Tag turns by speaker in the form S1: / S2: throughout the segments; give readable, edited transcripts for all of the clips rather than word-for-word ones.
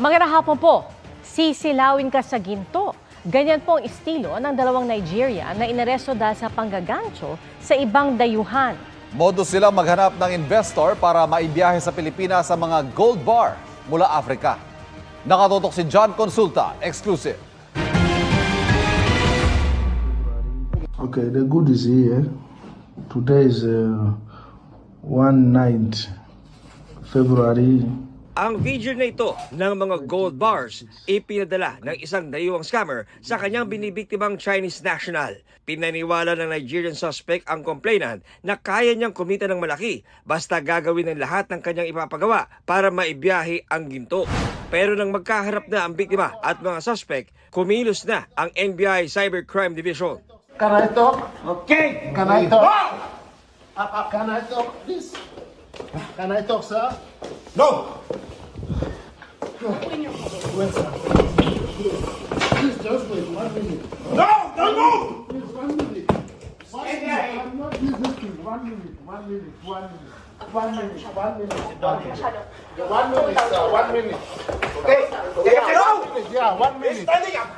S1: Magandang hapon po. Sisilawin ka sa ginto. Ganyan po ang estilo ng dalawang Nigerian na inaresto dahil sa panggagancho sa ibang dayuhan.
S2: Modus sila maghanap ng investor para maibiyahe sa Pilipinas sa mga gold bar mula Africa. Nakatutok si John Consulta, exclusive.
S3: Okay, the good is here. Today is 1/9 February.
S4: Ang video na ito ng mga gold bars ipinadala ng isang dayuhang scammer sa kanyang binibiktimang Chinese national. Pinaniwala ng Nigerian suspect ang complainant na kaya niyang kumita ng malaki basta gagawin ng lahat ng kanyang ipapagawa para maibiyahe ang ginto. Pero nang magkaharap na ang biktima at mga suspect, kumilos na ang NBI Cybercrime Division.
S3: Can I talk?
S4: Okay!
S3: Can I talk? Can I talk, please? Can I talk, sir?
S5: No!
S3: Wait, sir. Please just wait 1 minute.
S5: No! Don't move!
S3: Please, 1 minute. 1 minute. I'm not listening. 1 minute. 1 minute. 1 minute. 1 minute. 1 minute. 1 minute, sir. 1 minute.
S5: Okay? No!
S3: Yeah, 1 minute.
S5: Standing up!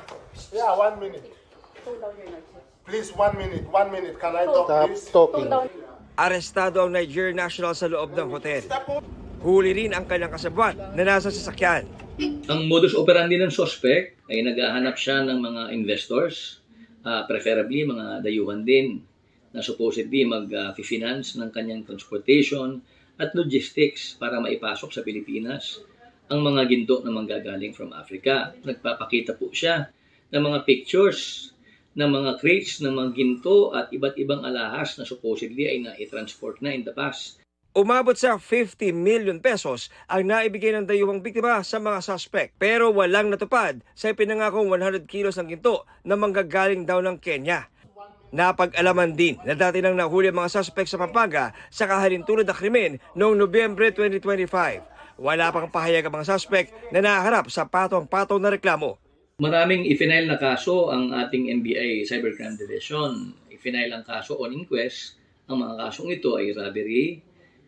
S3: Yeah, 1 minute. Please, 1 minute. 1 minute. Can I talk, please?
S4: Arestado ang Nigerian national sa loob ng hotel. Huli rin ang kanyang kasabwat na nasa sasakyan.
S6: Ang modus operandi ng suspect ay naghahanap siya ng mga investors, preferably mga dayuhan din, na supposedly mag-finance ng kanyang transportation at logistics para maipasok sa Pilipinas ang mga ginto na manggagaling from Africa. Nagpapakita po siya ng mga pictures ng mga crates ng mga ginto at iba't ibang alahas na supposedly ay na-transport na in the past.
S4: Umabot sa 50 million pesos ang naibigay ng dayuhang biktima sa mga suspect. Pero walang natupad sa ipinangakong 100 kilos ng ginto na manggagaling daw ng Kenya. Napag-alaman din na dati nang nahuli ang mga suspect sa Pampanga sa kahalintulad na krimen noong Nobyembre 2025. Wala pang pahayag ang mga suspect na naharap sa patong-patong na reklamo.
S6: Maraming ifinail na kaso ang ating NBI Cybercrime Division. Ifinail ang kaso on inquest. Ang mga kasong ito ay robbery,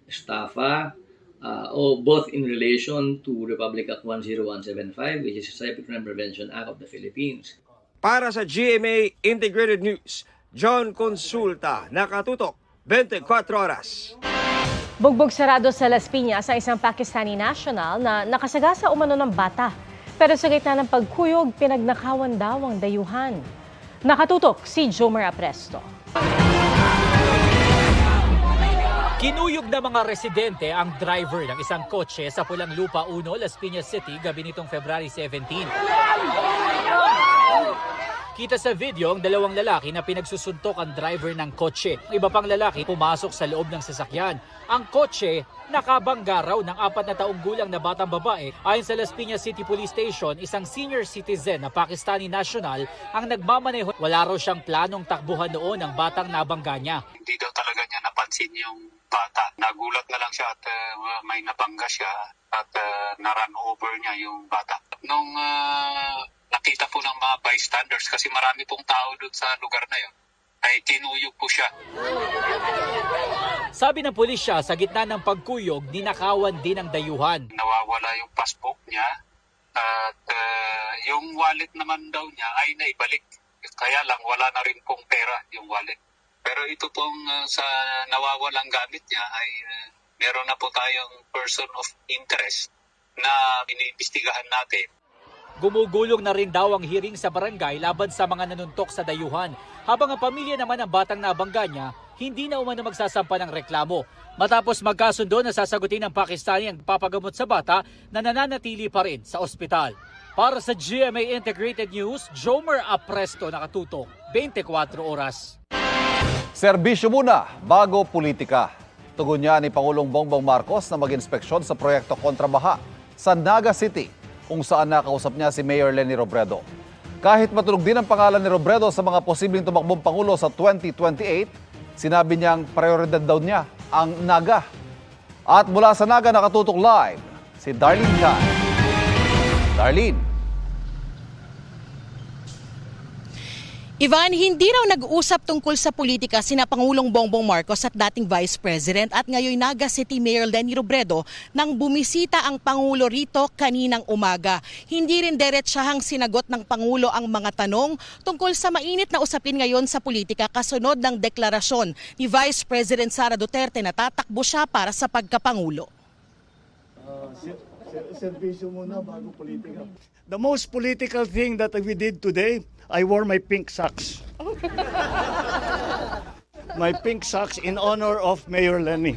S6: estafa, o both in relation to Republic Act 10175, which is the Cybercrime Prevention Act of the Philippines.
S4: Para sa GMA Integrated News, John Consulta, nakatutok 24 oras.
S1: Bugbog sarado sa Las Piñas ang isang Pakistani national na nakasagasa umano ng bata. Pero sa gitna ng pagkuyog, pinagnakawan daw ang dayuhan. Nakatutok si Jomer Apresto.
S7: Kinuyog na mga residente ang driver ng isang kotse sa Pulang Lupa 1, Las Piñas City, gabi nitong February 17. Kita sa video ang dalawang lalaki na pinagsusuntok ang driver ng kotse. Ang iba pang lalaki pumasok sa loob ng sasakyan. Ang kotse nakabangga raw ng 4 na taong gulang na batang babae. Ayon sa Las Piñas City Police Station, isang senior citizen na Pakistani national ang nagmamaneho. Wala raw siyang planong takbuhan noon ang batang nabangga niya.
S8: Hindi daw talaga niya napansin yung bata. Nagulat na lang siya at may nabangga siya at na-run over niya yung bata. Nung nakita po ng mga bystanders kasi marami pong tao doon sa lugar na yun, ay tinuyog po siya.
S7: Sabi ng pulisya, sa gitna ng pagkuyog, ninakawan din ang dayuhan.
S8: Nawawala yung passport niya at yung wallet naman daw niya ay naibalik. Kaya lang wala na rin pong pera yung wallet. Pero ito pong sa nawawalang gamit niya ay meron na po tayong person of interest na iniimbestigahan natin.
S7: Gumugulong na rin daw ang hearing sa barangay laban sa mga nanuntok sa dayuhan. Habang ang pamilya naman ng batang nabangga niya, hindi na umano magsasampa ng reklamo. Matapos magkasundo na sasagutin ng Pakistani ang papagamot sa bata na nananatili pa rin sa ospital. Para sa GMA Integrated News, Jomer Apresto, nakatutok 24 oras.
S2: Serbisyo muna bago politika. Tugon niya ni Pangulong Bongbong Marcos na mag-inspeksyon sa proyekto kontrabaha sa Naga City, kung saan nakausap niya si Mayor Leni Robredo. Kahit matunog din ang pangalan ni Robredo sa mga posibleng tumakbong Pangulo sa 2028, sinabi niyang prioridad daw niya ang Naga. At mula sa Naga nakatutok live, si Darlene Can. Darlene.
S9: Ivan, hindi raw nag-usap tungkol sa politika sina Pangulong Bongbong Marcos at dating Vice President at ngayon Naga City Mayor Leni Robredo nang bumisita ang Pangulo rito kaninang umaga. Hindi rin diretsahang sinagot ng Pangulo ang mga tanong tungkol sa mainit na usapin ngayon sa politika kasunod ng deklarasyon ni Vice President Sara Duterte na tatakbo siya para sa pagkapangulo.
S3: Servisyo muna bago politika. The most political thing that we did today, I wore my pink socks. My pink socks in honor of Mayor Leni.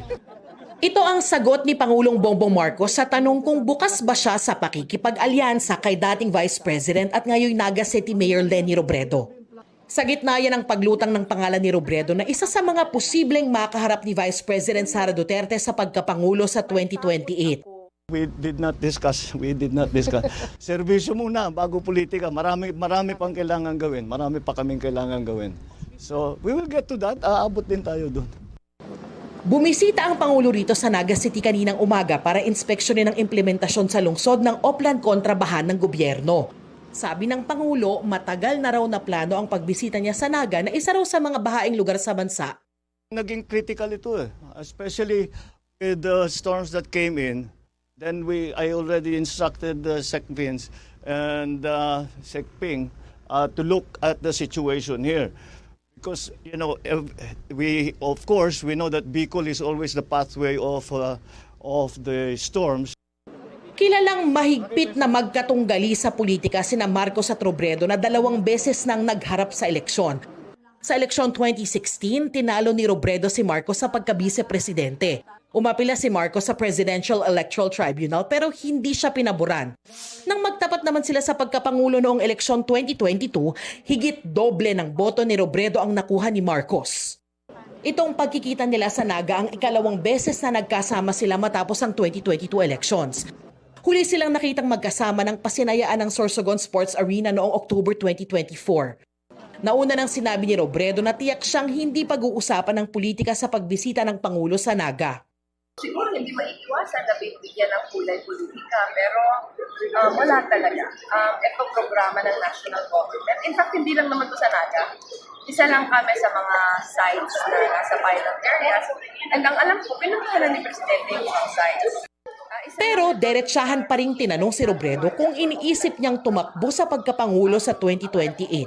S9: Ito ang sagot ni Pangulong Bongbong Marcos sa tanong kung bukas ba siya sa pakikipag-alyansa kay dating Vice President at ngayon Naga City Mayor Leni Robredo. Sa gitna yan ang paglutang ng pangalan ni Robredo na isa sa mga posibleng makaharap ni Vice President Sara Duterte sa pagkapangulo sa 2028.
S3: We did not discuss. Servisyo muna bago politika. Marami pang kailangan gawin. Marami pa kaming kailangan gawin. So, we will get to that. Aabot din tayo doon.
S9: Bumisita ang Pangulo rito sa Naga City kaninang umaga para inspeksyonin ang implementasyon sa lungsod ng Oplan kontrabahan ng gobyerno. Sabi ng Pangulo, matagal na raw na plano ang pagbisita niya sa Naga na isa raw sa mga bahaing lugar sa bansa.
S3: Naging critical ito especially with the storms that came in. Then I already instructed the SecVins and SecPing to look at the situation here. Because, we know that Bicol is always the pathway of the storms.
S9: Kilalang mahigpit na magkatunggali sa politika sina Marcos at Robredo na 2 beses nang nagharap sa eleksyon. Sa eleksyon 2016, tinalo ni Robredo si Marcos sa pagka-vice-presidente. Umapila si Marcos sa Presidential Electoral Tribunal pero hindi siya pinaboran. Nang magtapat naman sila sa pagkapangulo noong eleksyon 2022, higit doble ng boto ni Robredo ang nakuha ni Marcos. Itong pagkikita nila sa Naga ang 2 beses na nagkasama sila matapos ang 2022 elections. Huli silang nakitang magkasama ng pasinayaan ng Sorsogon Sports Arena noong October 2024. Nauna nang sinabi ni Robredo na tiyak siyang hindi pag-uusapan ng politika sa pagbisita ng Pangulo sa Naga.
S10: Siguro hindi maiiwasan na bigyan ng kulay politika, pero wala talaga. Itong programa ng national government. In fact, hindi lang naman ito sa Naga. Isa lang kami sa mga sites na nasa pilot areas. And ang alam ko, pinuntahan ni Presidente yung mga sites.
S9: Pero diretsahan pa rin tinanong si Robredo kung iniisip niyang tumakbo sa pagkapangulo sa 2028.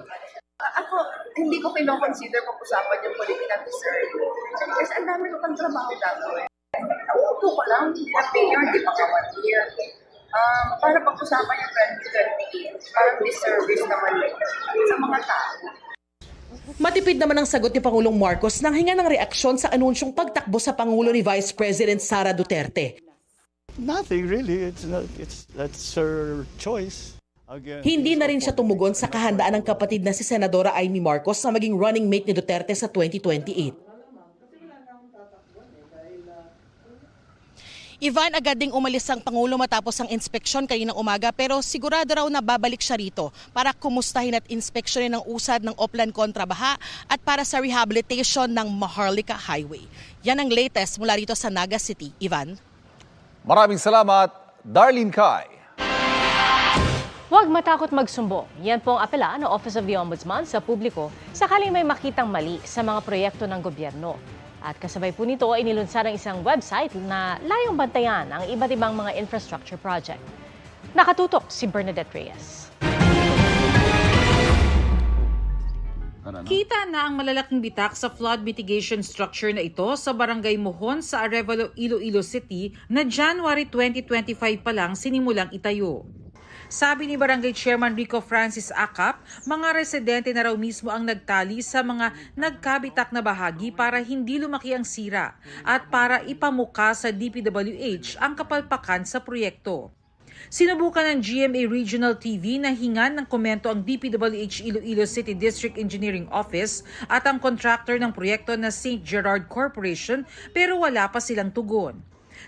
S10: Ako, hindi ko kinoconsider pag-usapan yung political deserve. Kasi ang dami ko pang trabaho gagawin. Nauto ko lang, at mayor, di pa ka 1 year. Para pag-usapan yung 2028, parang disservice naman sa mga tao.
S9: Matipid naman ang sagot ni Pangulong Marcos nang hinga ng reaksyon sa anunsyong pagtakbo sa Pangulo ni Vice President Sara Duterte.
S3: Nothing really. That's her choice. Again,
S9: Hindi na rin siya tumugon sa kahandaan ng kapatid na si Senadora Amy Marcos na maging running mate ni Duterte sa 2028. Ivan, agad ding umalis ang Pangulo matapos ang inspeksyon kaninang umaga pero sigurado raw na babalik siya rito para kumustahin at inspeksyonin ang usad ng Oplan kontrabaha at para sa rehabilitation ng Maharlika Highway. Yan ang latest mula rito sa Naga City. Ivan?
S2: Maraming salamat, Darlene Kai.
S1: Huwag matakot magsumbong. Yan po ang apela ng Office of the Ombudsman sa publiko sakaling may makitang mali sa mga proyekto ng gobyerno. At kasabay po nito ay nilunsad ang isang website na layong bantayan ang iba't ibang mga infrastructure project. Nakatutok si Bernadette Reyes.
S11: Kita na ang malalaking bitak sa flood mitigation structure na ito sa Barangay Mohon sa Arevalo, Iloilo City na January 2025 pa lang sinimulang itayo. Sabi ni Barangay Chairman Rico Francis Acap, mga residente na raw mismo ang nagtali sa mga nagkabitak na bahagi para hindi lumaki ang sira at para ipamuka sa DPWH ang kapalpakan sa proyekto. Sinubukan ng GMA Regional TV na hingan ng komento ang DPWH Iloilo City District Engineering Office at ang contractor ng proyekto na St. Gerard Corporation pero wala pa silang tugon.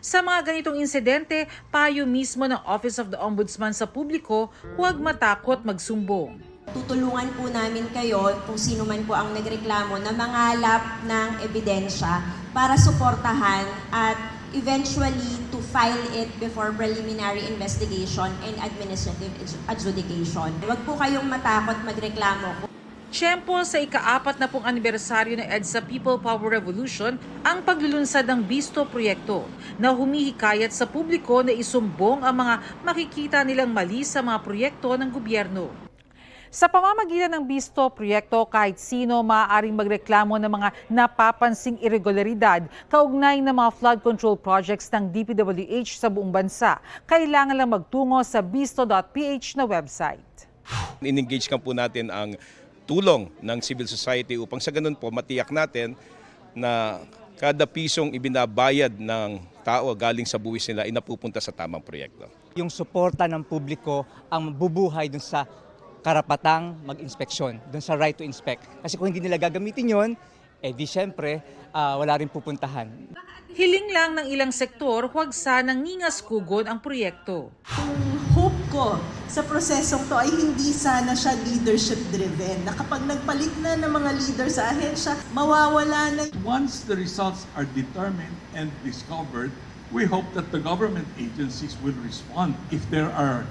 S11: Sa mga ganitong insidente, payo mismo ng Office of the Ombudsman sa publiko, huwag matakot magsumbong.
S12: Tutulungan po namin kayo kung sino man po ang nagreklamo na mangalap ng ebidensya para suportahan at eventually to file it before preliminary investigation and administrative adjudication. Huwag po kayong matakot magreklamo.
S11: Tiyempo sa ika-4 na pong anibersaryo ng EDSA People Power Revolution ang paglulunsad ng BISTO proyekto na humihikayat sa publiko na isumbong ang mga makikita nilang mali sa mga proyekto ng gobyerno. Sa pamamagitan ng BISTO proyekto, kahit sino maaaring magreklamo ng mga napapansing irregularidad kaugnay ng mga flood control projects ng DPWH sa buong bansa. Kailangan lang magtungo sa bisto.ph na website.
S13: In-engage kan po natin ang tulong ng civil society upang sa ganun po matiyak natin na kada pisong ibinabayad ng tao galing sa buwis nila ay napupunta sa tamang proyekto.
S14: Yung suporta ng publiko ang bubuhay dun sa karapatang mag-inspeksyon, dun sa right to inspect. Kasi kung hindi nila gagamitin yon, di syempre wala rin pupuntahan.
S11: Hiling lang ng ilang sektor, huwag sanang ngingas-kugon ang proyekto.
S15: Hope ko sa prosesong to ay hindi sana siya leadership-driven. Na kapag nagpalit na ng mga leader sa ahensya, mawawala na.
S5: Once the results are determined and discovered, we hope that the government agencies will respond. If there are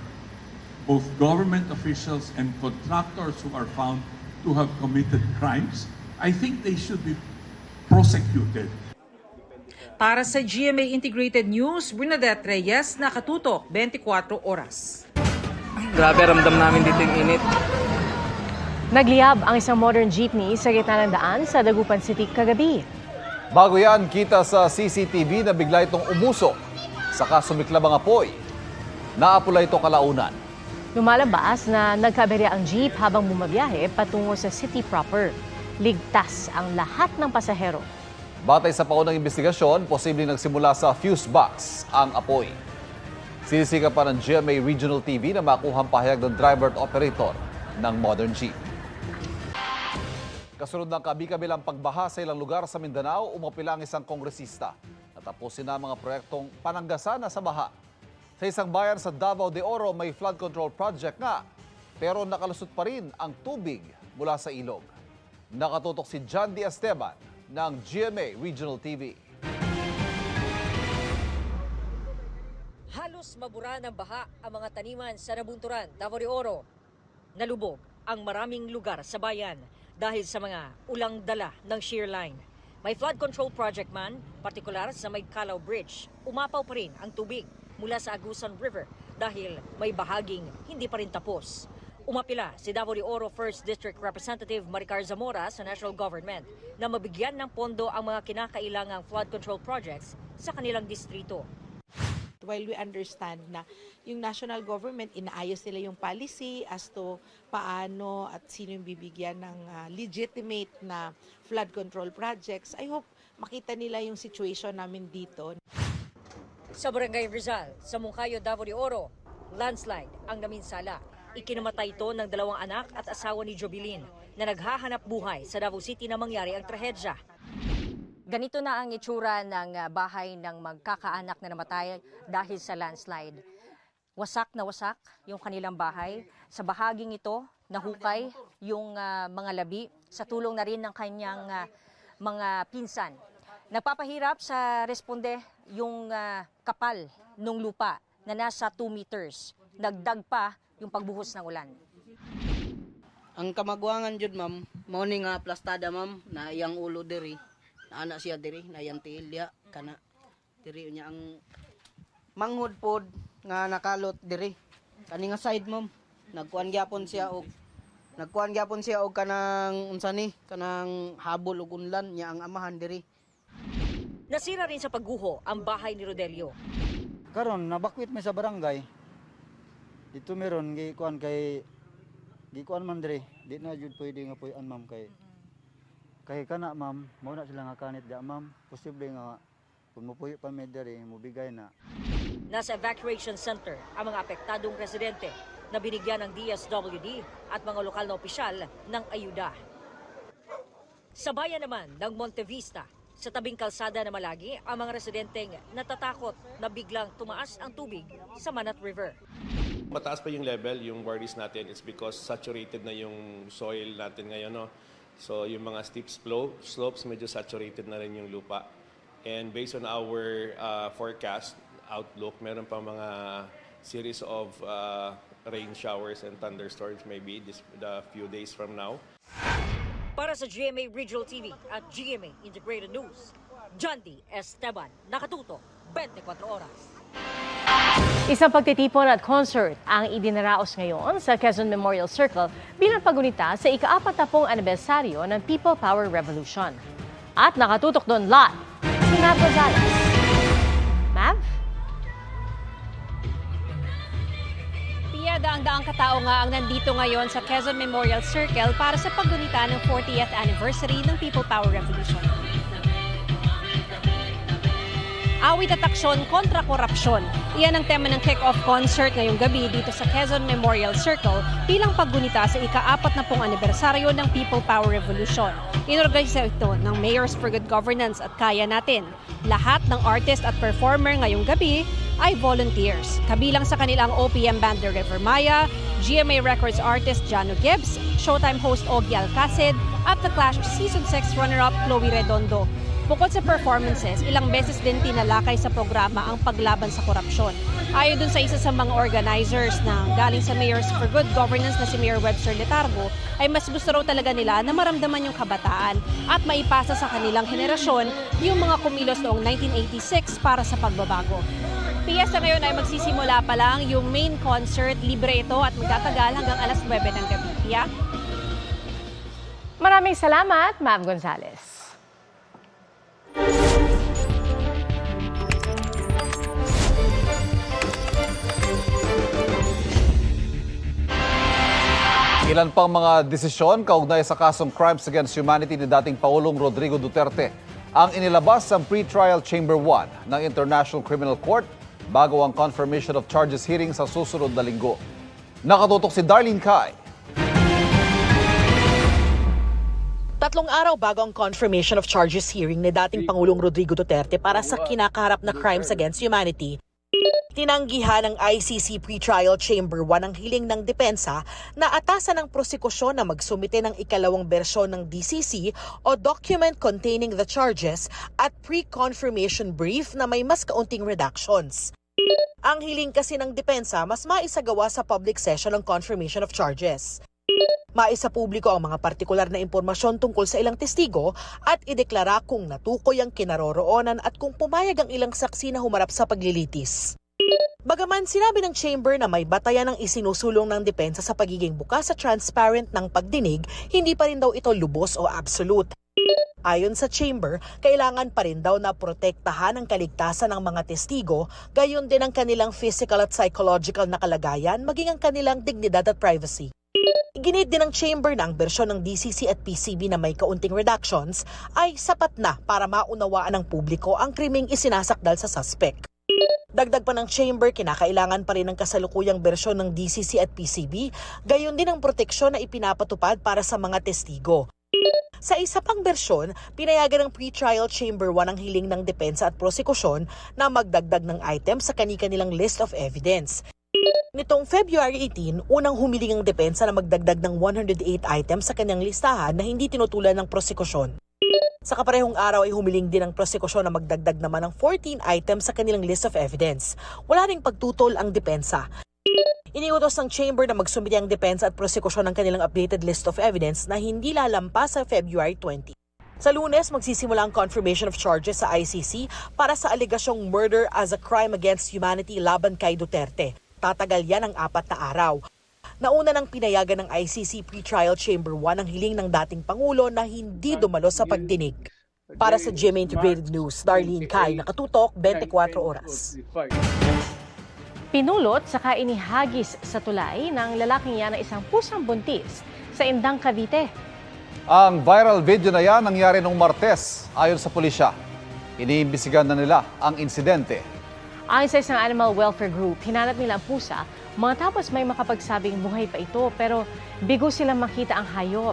S5: both government officials and contractors who are found to have committed crimes, I think they should be prosecuted.
S11: Para sa GMA Integrated News, Bernadette Reyes, Nakatutok, 24 oras.
S16: Grabe, ramdam namin dito yung init.
S1: Nagliyab ang isang modern jeepney sa gitna ng daan sa Dagupan City kagabi.
S2: Bago yan, kita sa CCTV na bigla itong umusok. Saka sumiklab ang apoy. Naapula ito kalaunan.
S1: Lumalabas na nagkaberya ang jeep habang bumabiyahe patungo sa city proper. Ligtas ang lahat ng pasahero.
S2: Batay sa paunang investigasyon, posibleng nagsimula sa fuse box ang apoy. Sinisika pa ng GMA Regional TV na makuhang pahayag ng driver at operator ng modern jeep. Kasunod ng kabi-kabilang pagbaha sa ilang lugar sa Mindanao, umapila ang isang kongresista. Natapusin na mga proyektong pananggasan na sa baha. Sa isang bayan sa Davao de Oro, may flood control project nga, pero nakalusot pa rin ang tubig mula sa ilog. Nakatutok si John D. Esteban ng GMA Regional TV.
S17: Halos mabura ng baha ang mga taniman sa Nabunturan, Davao de Oro. Nalubog ang maraming lugar sa bayan dahil sa mga ulang dala ng shear line. May flood control project man, partikular sa May Calao Bridge, umapaw pa rin ang tubig mula sa Agusan River dahil may bahaging hindi pa rin tapos. Umapila si Davao de Oro 1st District Representative Maricar Zamora sa national government na mabigyan ng pondo ang mga kinakailangang flood control projects sa kanilang distrito.
S18: While we understand na yung national government, inaayos nila yung policy as to paano at sino yung bibigyan ng legitimate na flood control projects, I hope makita nila yung situation namin dito.
S17: Sa Barangay Rizal, sa Moncayo, Davao de Oro, landslide ang naminsala. Ikinamatay ito ng 2 anak at asawa ni Jobilin na naghahanap buhay sa Davao City na mangyari ang trahedya. Ganito na ang itsura ng bahay ng magkakaanak na namatay dahil sa landslide. Wasak na wasak yung kanilang bahay. Sa bahaging ito, nahukay yung mga labi sa tulong na rin ng kanyang mga pinsan. Nagpapahirap sa responde yung kapal ng lupa na nasa 2 meters. Nagdag pa yung pagbuhos ng ulan.
S16: Ang kamagwangan jud ma'am, mao ni nga plastada ma'am na iyang ulo diri. Na ana siya diri na iyang tiilya kana diri niya ang manghud pod nga nakalot diri. Kani nga side ma'am, nagkuan gyapon siya og kanang unsa ni kanang habol ug unlan niya ang amahan diri.
S17: Nasira rin sa pagguho ang bahay ni Rodelio.
S19: Karon nabakwit mi sa barangay. Dito meron gikuan man dire. Di na jud pwede nga puy-an ma'am kay kana ma'am, mao na sila nga kanit da ma'am. Posible nga kung mopuyo pa med diri mobigay na.
S17: Nasa evacuation center ang mga apektadong residente na binigyan ng DSWD at mga lokal na opisyal ng ayuda. Sa bayan naman ng Monte Vista, sa tabing kalsada na Malagi, ang mga residenteng natatakot na biglang tumaas ang tubig sa Manat River.
S20: Mataas pa yung level, yung worries natin, it's because saturated na yung soil natin ngayon. No? So yung mga steep slopes, medyo saturated na rin yung lupa. And based on our forecast, outlook, meron pa mga series of rain showers and thunderstorms maybe the few days from now.
S17: Para sa GMA Regional TV at GMA Integrated News, John D. Esteban, nakatuto 24 oras.
S1: Isang pagtitipon at concert ang idinaraos ngayon sa Quezon Memorial Circle bilang paggunita sa ika-40 anibersaryo ng People Power Revolution. At nakatutok doon live si Mav Gonzalez. Mav?
S21: Daang-daang katao nga ang nandito ngayon sa Quezon Memorial Circle para sa paggunita ng 40th anniversary ng People Power Revolution. Awit at aksyon kontra korupsyon. Iyan ang tema ng kick-off concert ngayong gabi dito sa Quezon Memorial Circle bilang paggunita sa ika-40 anibersaryo ng People Power Revolution. Inorganisa ito ng Mayors for Good Governance at Kaya Natin. Lahat ng artist at performer ngayong gabi ay volunteers. Kabilang sa kanilang OPM band The River Maya, GMA Records artist Jano Gibbs, Showtime host Ogie Alcacid, at The Clash Season 6 runner-up Chloe Redondo. Bukod sa performances, ilang beses din tinalakay sa programa ang paglaban sa korupsyon. Ayon dun sa isa sa mga organizers na galing sa Mayors for Good Governance na si Mayor Webster Letargo, ay mas gusto raw talaga nila na maramdaman yung kabataan at maipasa sa kanilang henerasyon yung mga kumilos noong 1986 para sa pagbabago. Piyesta ngayon ay magsisimula pa lang yung main concert, libre ito at magtatagal hanggang alas 9 ng gabi. Pia?
S1: Maraming salamat, Mav Gonzalez.
S2: Ilan pang mga desisyon kaugnay sa kasong Crimes Against Humanity ni dating Pangulong Rodrigo Duterte ang inilabas ng Pre-Trial Chamber 1 ng International Criminal Court bago ang confirmation of charges hearing sa susunod na linggo. Nakatutok si Darlene Kai.
S9: 3 araw bago ang confirmation of charges hearing ni dating Pangulong Rodrigo Duterte para sa kinakaharap na Crimes Against Humanity, tinanggihan ng ICC Pre-Trial Chamber 1 ang hiling ng depensa na atasan ng prosekusyon na magsumite ng ikalawang bersyon ng DCC o document containing the charges at pre-confirmation brief na may mas kaunting redactions. Ang hiling kasi ng depensa mas maisagawa sa public session ng confirmation of charges. Maisa publiko ang mga partikular na impormasyon tungkol sa ilang testigo at ideklara kung natukoy ang kinaroroonan at kung pumayag ang ilang saksi na humarap sa paglilitis. Bagaman sinabi ng Chamber na may batayan ng isinusulong ng depensa sa pagiging bukas at transparent ng pagdinig, hindi pa rin daw ito lubos o absolute. Ayon sa Chamber, kailangan pa rin daw na protektahan ang kaligtasan ng mga testigo, gayon din ang kanilang physical at psychological na kalagayan, maging ang kanilang dignidad at privacy. Iginit din ng Chamber na ang bersyon ng DCC at PCB na may kaunting redactions ay sapat na para maunawaan ng publiko ang krimeng isinasakdal sa suspect. Dagdag pa ng Chamber, kinakailangan pa rin ng kasalukuyang bersyon ng DCC at PCB, gayon din ang proteksyon na ipinapatupad para sa mga testigo. Sa isa pang bersyon, pinayagan ng Pre-Trial Chamber 1 ang hiling ng depensa at prosekusyon na magdagdag ng item sa kani-kanilang list of evidence. Nitong February 18, unang humiling ang depensa na magdagdag ng 108 items sa kanyang listahan na hindi tinutulan ng prosekusyon. Sa kaparehong araw ay humiling din ang prosekusyon na magdagdag naman ng 14 items sa kanilang list of evidence. Wala ring pagtutol ang depensa. Iniutos ng Chamber na magsumite ang depensa at prosekusyon ng kanilang updated list of evidence na hindi lalampas sa February 20. Sa Lunes, magsisimula ang confirmation of charges sa ICC para sa alegasyong murder as a crime against humanity laban kay Duterte. Tatagal yan ang 4 na araw. Nauna nang pinayagan ng ICC Pre-Trial Chamber 1 ang hiling ng dating Pangulo na hindi dumalo sa pagdinig. Para sa GMA Integrated News, Darlene Kai, nakatutok 24 oras.
S1: Pinulot saka inihagis sa tulay ng lalaking yan na isang pusang buntis sa Indang, Cavite.
S2: Ang viral video na yan nangyari noong Martes ayon sa pulisya. Iniimbestigahan na nila ang insidente.
S1: Ayon sa isang animal welfare group, hinanap nila ang pusa matapos may makapagsabing buhay pa ito pero bigo silang makita ang hayop.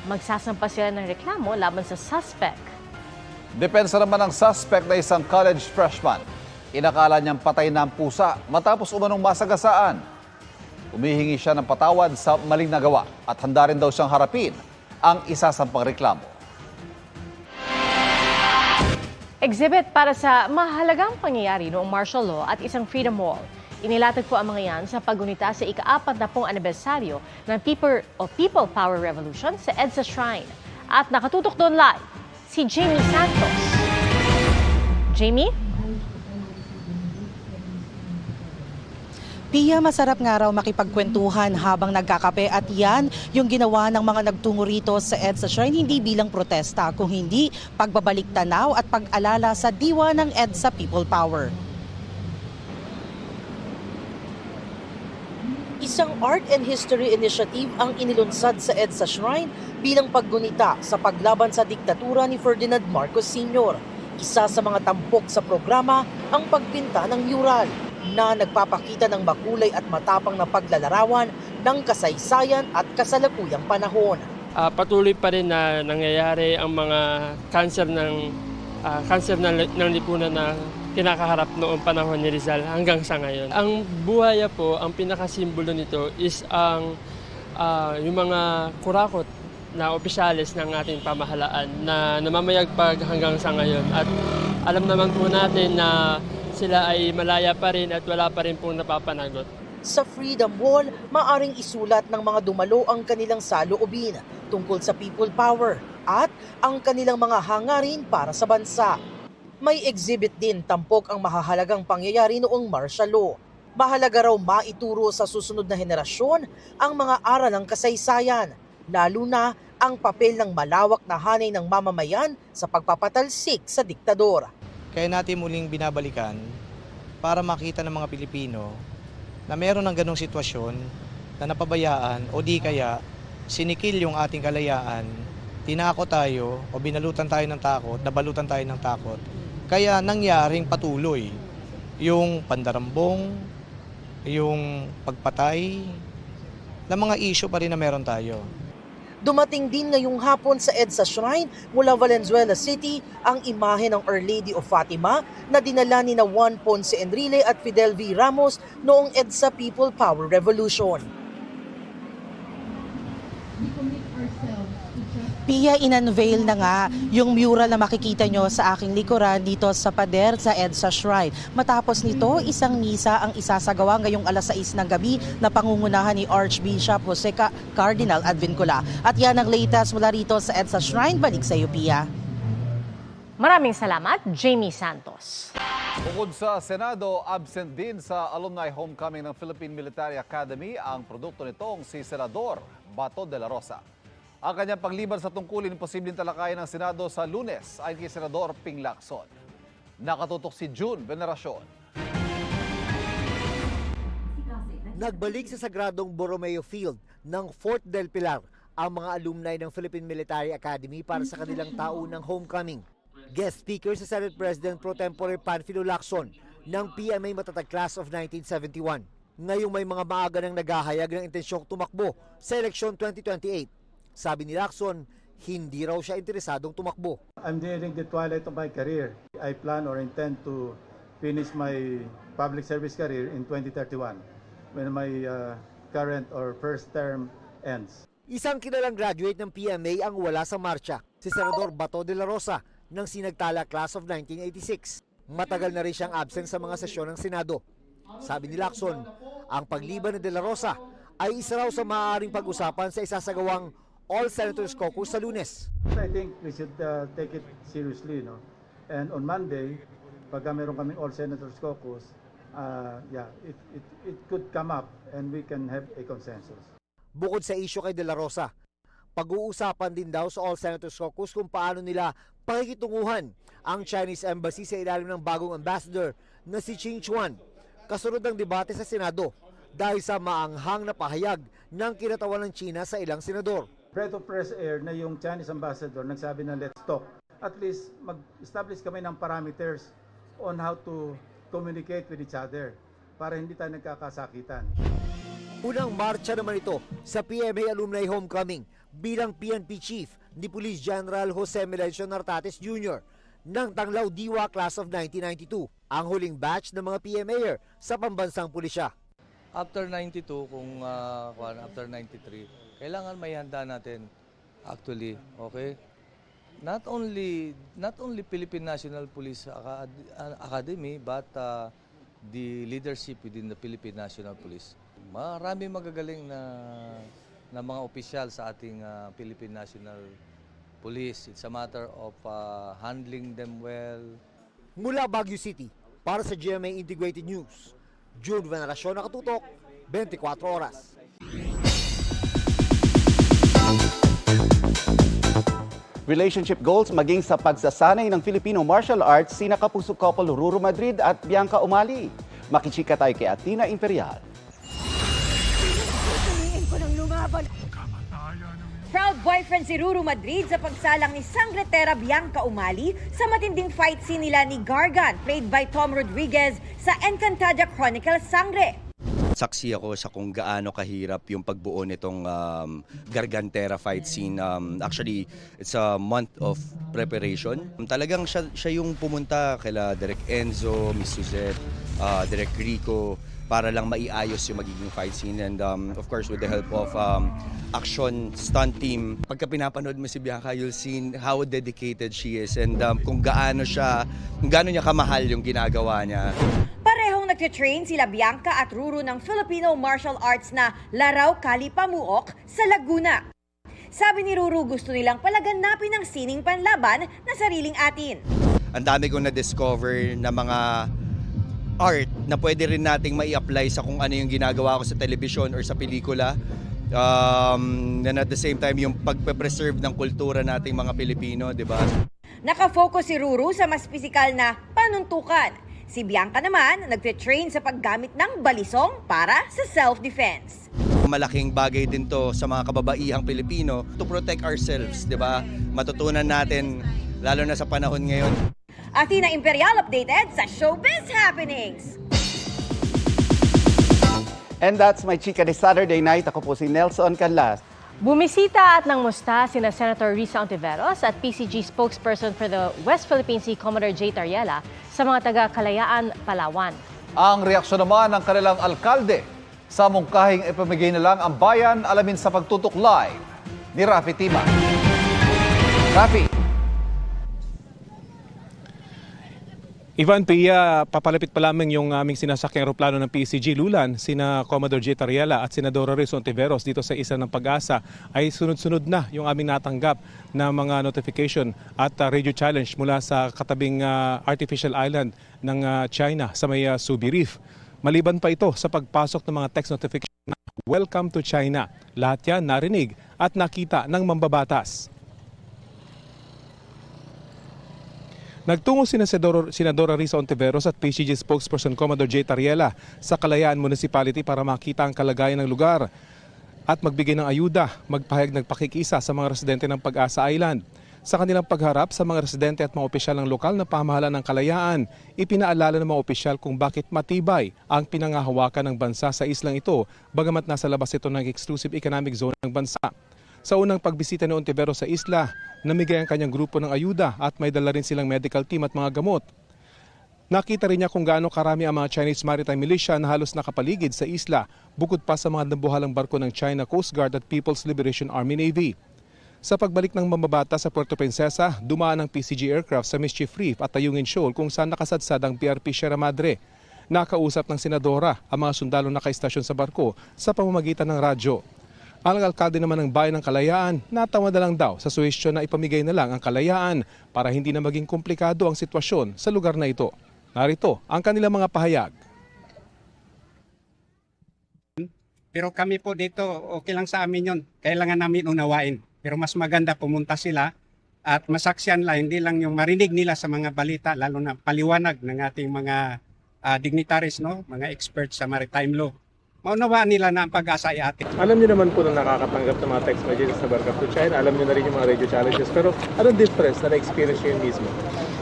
S1: Magsasampa sila ng reklamo laban sa suspect.
S2: Depensa naman ng suspect na isang college freshman. Inakala niyang patay na ang pusa matapos umanong masagasaan. Humihingi siya ng patawad sa maling nagawa at handa rin daw siyang harapin ang isasampang reklamo.
S1: Exhibit para sa mahalagang pangyayari noong martial law at isang freedom wall. Inilatag po ang mga yan sa paggunita sa ika-40 anibersaryo ng People Power Revolution sa EDSA Shrine. At nakatutok doon live si Jamie Santos. Jamie?
S6: Pia, masarap nga raw makipagkwentuhan habang nagkakape at yan yung ginawa ng mga nagtungo rito sa EDSA Shrine, hindi bilang protesta, kung hindi pagbabalik tanaw at pag-alala sa diwa ng EDSA People Power. Isang art and history initiative ang inilunsad sa EDSA Shrine bilang paggunita sa paglaban sa diktatura ni Ferdinand Marcos Sr. Isa sa mga tampok sa programa ang pagpinta ng mural na nagpapakita ng makulay at matapang na paglalarawan ng kasaysayan at kasalukuyang panahon.
S22: Patuloy pa rin na nangyayari ang mga cancer ng lipunan na kinakaharap noong panahon ni Rizal hanggang sa ngayon. Ang buhaya po, ang pinakasimbolo nito is yung mga kurakot na opisyalis ng ating pamahalaan na namamayagpag hanggang sa ngayon. At alam naman po natin na sila ay malaya pa rin at wala pa rin pong napapanagot.
S6: Sa Freedom Wall, maaring isulat ng mga dumalo ang kanilang saloobin tungkol sa people power at ang kanilang mga hangarin para sa bansa. May exhibit din tampok ang mahahalagang pangyayari noong martial law. Mahalaga raw maituro sa susunod na henerasyon ang mga aral ng kasaysayan, lalo na ang papel ng malawak na hanay ng mamamayan sa pagpapatalsik sa diktador.
S23: Kaya natin muling binabalikan para makita ng mga Pilipino na meron ng ganong sitwasyon na napabayaan o di kaya sinikil yung ating kalayaan, tinako tayo o binalutan tayo ng takot, nabalutan tayo ng takot. Kaya nangyaring patuloy yung pandarambong, yung pagpatay, na mga issue pa rin na meron tayo.
S6: Dumating din ngayong hapon sa EDSA Shrine mula Valenzuela City ang imahe ng Our Lady of Fatima na dinala ni Juan Ponce Enrile at Fidel V. Ramos noong EDSA People Power Revolution. Pia, in-unveil na nga yung mural na makikita nyo sa aking likuran dito sa pader sa EDSA Shrine. Matapos nito, isang misa ang isasagawa ngayong alas 6 ng gabi na pangungunahan ni Archbishop Jose Cardinal Advincula. At yan ang latest mula rito sa EDSA Shrine. Balik sa iyo, Pia.
S1: Maraming salamat, Jamie Santos.
S2: Bukod sa Senado, absent din sa alumni homecoming ng Philippine Military Academy ang produkto nitong si Senador Bato de la Rosa. Ang kanyang pagliban sa tungkulin ng posibleng talakayan ng Senado sa Lunes ay kay Senador Ping Lacson. Nakatutok si June Veneracion.
S24: Nagbalik sa Sagradong Borromeo Field ng Fort del Pilar ang mga alumni ng Philippine Military Academy para sa kanilang taunang homecoming. Guest speaker si Senate President Pro Tempore Panfilo Lacson ng PMA Matatag Class of 1971. Ngayong may mga maaga nang naghahayag ng intensyong tumakbo sa eleksyon 2028. Sabi ni Lacson, hindi raw siya interesadong tumakbo.
S25: I'm nearing the twilight of my career. I plan or intend to finish my public service career in 2031 when my current or first term ends.
S24: Isang kilalang graduate ng PMA ang wala sa marcha, si Senador Bato de la Rosa ng sinagtala Class of 1986. Matagal na rin siyang absent sa mga sesyon ng Senado. Sabi ni Lacson, ang pagliban ni de la Rosa ay isa raw sa maaaring pag-usapan sa isasagawang All Senators Caucus sa Lunes.
S25: I think we should take it seriously, no? And on Monday, pagka meron kaming All Senators Caucus, it could come up and we can have a consensus.
S24: Bukod sa isyu kay de la Rosa, pag-uusapan din daw sa All Senators Caucus kung paano nila pakikitunguhan ang Chinese Embassy sa ilalim ng bagong ambassador na si Ching Chuan. Kasunod ng debate sa Senado dahil sa maanghang na pahayag ng kinatawan ng China sa ilang senador.
S25: Breath of fresh air na yung Chinese ambassador nagsabi na let's talk. At least mag-establish kami ng parameters on how to communicate with each other para hindi tayo nagkakasakitan.
S24: Unang marcha naman ito sa PMA Alumni Homecoming bilang PNP Chief ni Police General Jose Melencio Nartates Jr. ng Tanglaw Diwa Class of 1992, ang huling batch ng mga PMAer sa pambansang pulisya.
S23: After 92, after 93, kailangan may handa natin actually, okay? Not only Philippine National Police Academy but
S3: the leadership within the Philippine National Police. Marami magagaling na mga opisyal sa ating Philippine National Police. It's a matter of handling them well.
S24: Mula Baguio City, para sa GMA Integrated News, June Veneracion, nakatutok, 24 oras.
S4: Relationship goals maging sa pagsasanay ng Filipino martial arts sina kapuso couple Ruru Madrid at Bianca Umali. Makichika tayo kay Athena Imperial.
S7: Proud boyfriend si Ruru Madrid sa pagsalang ni sangretera Bianca Umali sa matinding fight scene nila ni Gargan, played by Tom Rodriguez sa Encantadia Chronicles Sangre.
S8: Saksi ako sa kung gaano kahirap yung pagbuo nitong Gargantera fight scene. Actually, it's a month of preparation. Talagang siya yung pumunta kila Direk Enzo, Miss Suzette, Direk Rico, para lang maiayos yung magiging fight scene. And of course, with the help of action stunt team. Pagka pinapanood mo si Bianca, you'll see how dedicated she is and kung gaano niya kamahal yung ginagawa niya.
S7: Parehong nagtitrain sila Bianca at Ruru ng Filipino martial arts na Laraw Kali Pamuok sa Laguna. Sabi ni Ruru, gusto nilang palaganapin ang sining panlaban na sariling atin.
S8: Ang dami kong na-discover na mga art na pwede rin nating mai-apply sa kung ano yung ginagawa ko sa television or sa pelikula. And at the same time, yung pagpe-preserve ng kultura nating mga Pilipino, di ba?
S7: Nakafocus si Ruru sa mas pisikal na panuntukan. Si Bianca naman, nagte-train sa paggamit ng balisong para sa self-defense.
S8: Malaking bagay din to sa mga kababaihang Pilipino to protect ourselves, di ba? Matutunan natin, lalo na sa panahon ngayon.
S7: Athena Imperial updated sa Showbiz Happenings.
S4: And that's my chika this Saturday night. Ako po si Nelson Canlas.
S1: Bumisita at nangmusta sina Senator Risa Ontiveros at PCG spokesperson for the West Philippine Sea, Commodore J. Tariela, sa mga taga-Kalayaan, Palawan.
S2: Ang reaksyon naman ng kanilang alkalde sa mungkahing ipamigay na lang ang bayan, alamin sa pagtutok live ni Rafi Tima. Rafi.
S10: Ivan Pia, papalapit pa lamang yung aming sinasakyang aeroplano ng PCG Lulan, sina Commodore J. Tariela at Senadora Risa Ontiveros dito sa Isla ng Pag-asa, ay sunod-sunod na yung aming natanggap na mga notification at radio challenge mula sa katabing artificial island ng China sa may Subi Reef. Maliban pa ito sa pagpasok ng mga text notification na "Welcome to China." Lahat yan narinig at nakita ng mambabatas. Nagtungo sina Senadora Risa Ontiveros at PCG spokesperson Commodore J. Tariela sa Kalayaan Municipality para makita ang kalagayan ng lugar at magbigay ng ayuda, magpahayag ng pakikisa sa mga residente ng Pag-asa Island. Sa kanilang pagharap sa mga residente at mga opisyal ng lokal na pamahalaan ng Kalayaan, ipinaalala ng mga opisyal kung bakit matibay ang pinangahawakan ng bansa sa islang ito, bagamat nasa labas ito ng exclusive economic zone ng bansa. Sa unang pagbisita ni Ontiveros sa isla, namigay ang kanyang grupo ng ayuda at may dala rin silang medical team at mga gamot. Nakita rin niya kung gaano karami ang mga Chinese Maritime Militia na halos nakapaligid sa isla, bukod pa sa mga nabuhalang barko ng China Coast Guard at People's Liberation Army Navy. Sa pagbalik ng mamabata sa Puerto Princesa, dumaan ang PCG aircraft sa Mischief Reef at Tayungin Shoal kung saan nakasadsad ang PRP Sierra Madre. Nakausap ng senadora ang mga sundalo na nakaistasyon sa barko sa pamamagitan ng radyo. Ang alkalde naman ng bayan ng Kalayaan, natawa na lang daw sa suhestyon na ipamigay na lang ang Kalayaan para hindi na maging komplikado ang sitwasyon sa lugar na ito. Narito ang kanilang mga pahayag.
S26: Pero kami po dito, okay lang sa amin yun. Kailangan namin unawain. Pero mas maganda pumunta sila at masaksiyan lang, hindi lang yung marinig nila sa mga balita, lalo na paliwanag ng ating mga dignitaries, no? Mga experts sa maritime law. Maunawaan nila na ang Pag-asa ay atin.
S10: Alam niyo naman po na nakakatanggap ng mga text messages sa Welcome to China. Alam niyo na rin yung mga radio challenges. Pero anong difference na na-experience niyo mismo?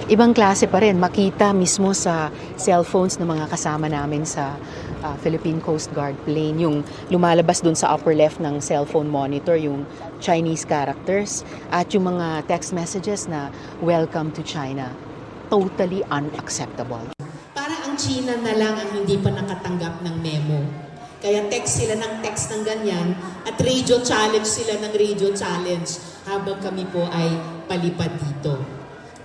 S27: Ibang klase pa rin. Makita mismo sa cellphones ng mga kasama namin sa Philippine Coast Guard plane. Yung lumalabas dun sa upper left ng cellphone monitor, yung Chinese characters. At yung mga text messages na "Welcome to China." Totally unacceptable.
S28: Para ang China na lang ang hindi pa nakatanggap ng memo. Kaya text sila ng text ng ganyan at radio challenge sila ng radio challenge habang kami po ay palipad dito.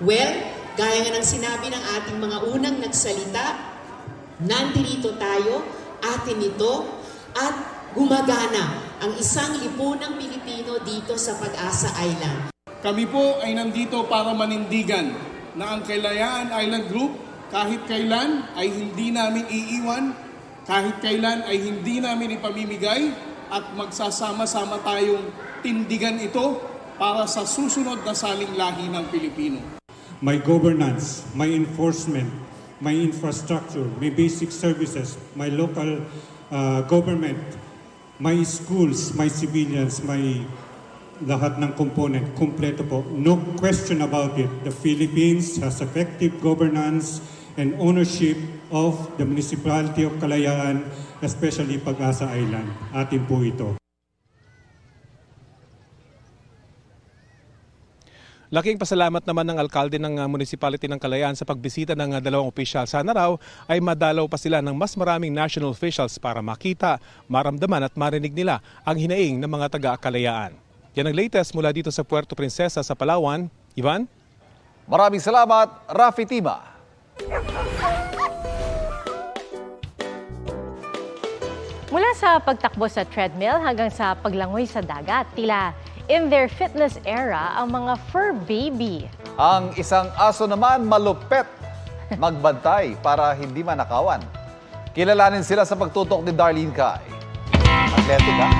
S28: Well, gaya nga ng sinabi ng ating mga unang nagsalita, Nandirito tayo, atin ito, at gumagana ang isang lipunang Pilipino dito sa Pag-asa Island.
S5: Kami po ay nandito para manindigan na ang Kalayaan Island Group kahit kailan ay hindi namin iiwan, kahit kailan ay hindi namin ipamimigay at magsasama-sama tayong tindigan ito para sa susunod na saling lahi ng Pilipino.
S11: My governance, my enforcement, my infrastructure, my basic services, my local government, my schools, my civilians, my lahat ng component, kompleto po. No question about it. The Philippines has effective governance and ownership of the municipality of Kalayaan, especially Pag-asa Island. Atin po ito.
S10: Laking pasalamat naman ng alkalde ng municipality ng Kalayaan sa pagbisita ng dalawang opisyal. Sana raw ay madalaw pa sila ng mas maraming national officials para makita, maramdaman at marinig nila ang hinaing ng mga taga-Kalayaan. Yan ang latest mula dito sa Puerto Princesa sa Palawan. Ivan?
S2: Maraming salamat, Rafi Tima.
S1: Mula sa pagtakbo sa treadmill hanggang sa paglangoy sa dagat, tila in their fitness era ang mga fur baby.
S2: Ang isang aso naman malupet, magbantay para hindi manakawan. Kilalanin sila sa pagtutok ni Darlene Kai. Athletic ha?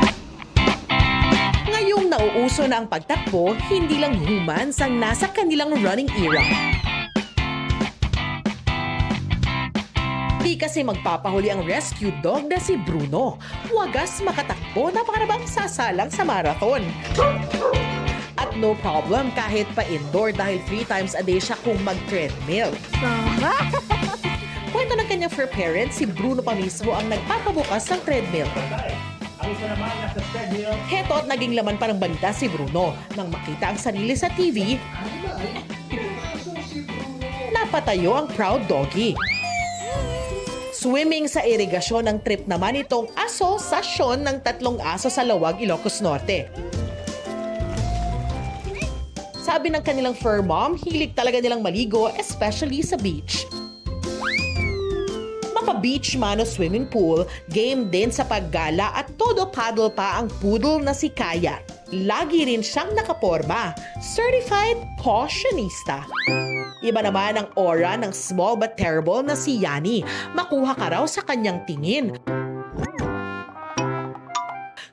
S9: Ngayong nauuso na ang pagtakbo, hindi lang humans ang nasa kanilang running era. Di kasi magpapahuli ang rescue dog na si Bruno. Wagas makatakbo na para bang sasalang sa marathon. At no problem kahit pa indoor dahil 3 times a day siya kung mag-treadmill. Kwento ng kanyang fur parent, si Bruno pa mismo ang nagpapabukas ng treadmill. Heto at naging laman pa ng balita si Bruno. Nang makita ang sarili sa TV, napatayo ang proud doggy. Swimming sa irigasyon ang trip naman itong asosasyon ng 3 aso sa Lawag, Ilocos Norte. Sabi ng kanilang fur mom, hilig talaga nilang maligo, especially sa beach. Mapa-beach man o swimming pool, game din sa paggala at todo paddle pa ang poodle na si Kaya. Lagi rin siyang nakaporma, certified cautionista. Iba naman ang aura ng small but terrible na si Yani. Makuha ka raw sa kanyang tingin.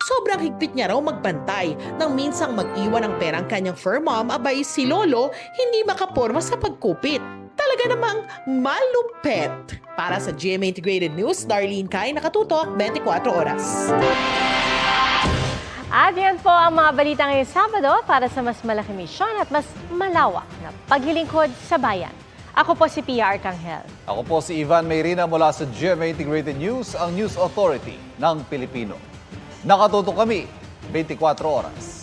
S9: Sobrang higpit niya raw magbantay nang minsang mag-iwan ng perang kanyang fur mom, abay si Lolo hindi makaporma sa pagkupit. Talaga namang malupet. Para sa GMA Integrated News, Darlene Kai, nakatutok 24 oras.
S1: At yan po ang mga balita ngayong Sabado para sa mas malaking misyon at mas malawak na paglilingkod sa bayan. Ako po si Pia Arcangel.
S2: Ako po si Ivan Mayrina mula sa GMA Integrated News, ang News Authority ng Pilipino. Nakatutok kami 24 oras.